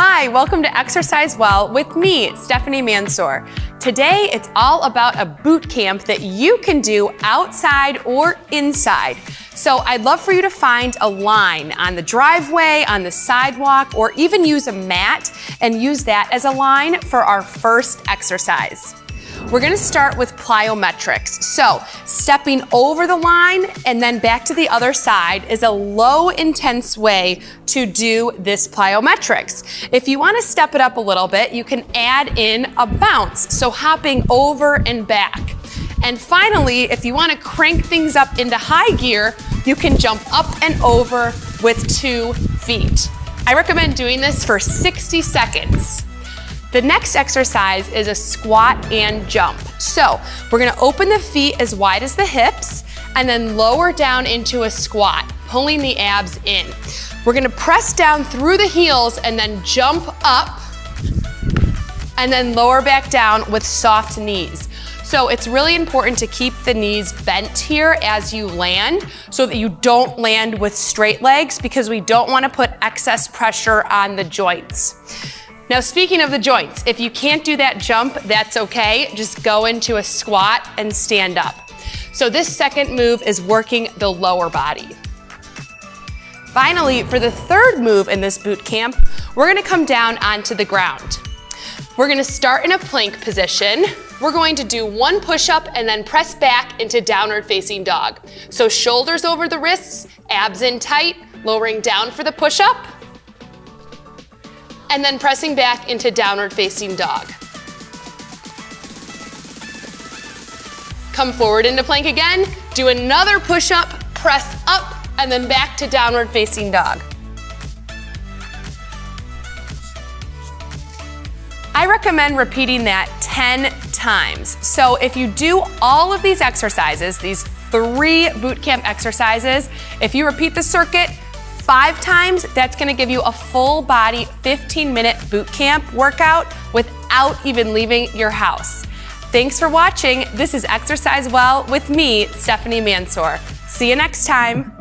Hi, welcome to Exercise Well with me, Stephanie Mansour. Today, it's all about a boot camp that you can do outside or inside. So I'd love for you to find a line on the driveway, on the sidewalk, or even use a mat and use that as a line for our first exercise. We're gonna start with plyometrics. So stepping over the line and then back to the other side is a low intense way to do this plyometrics. If you wanna step it up a little bit, you can add in a bounce. So hopping over and back. And finally, if you wanna crank things up into high gear, you can jump up and over with 2 feet. I recommend doing this for 60 seconds. The next exercise is a squat and jump. So we're gonna open the feet as wide as the hips and then lower down into a squat, pulling the abs in. We're gonna press down through the heels and then jump up and then lower back down with soft knees. So it's really important to keep the knees bent here as you land so that you don't land with straight legs because we don't wanna put excess pressure on the joints. Now, speaking of the joints, if you can't do that jump, that's okay. Just go into a squat and stand up. So this second move is working the lower body. Finally, for the third move in this boot camp, we're gonna come down onto the ground. We're gonna start in a plank position. We're going to do 1 push-up and then press back into downward facing dog. So shoulders over the wrists, abs in tight, lowering down for the push-up, and then pressing back into downward facing dog. Come forward into plank again, do another push-up, press up, and then back to downward facing dog. I recommend repeating that 10 times. So if you do all of these exercises, these 3 boot camp exercises, if you repeat the circuit 5 times, that's gonna give you a full body 15-minute boot camp workout without even leaving your house. Thanks for watching. This is Exercise Well with me, Stephanie Mansour. See you next time.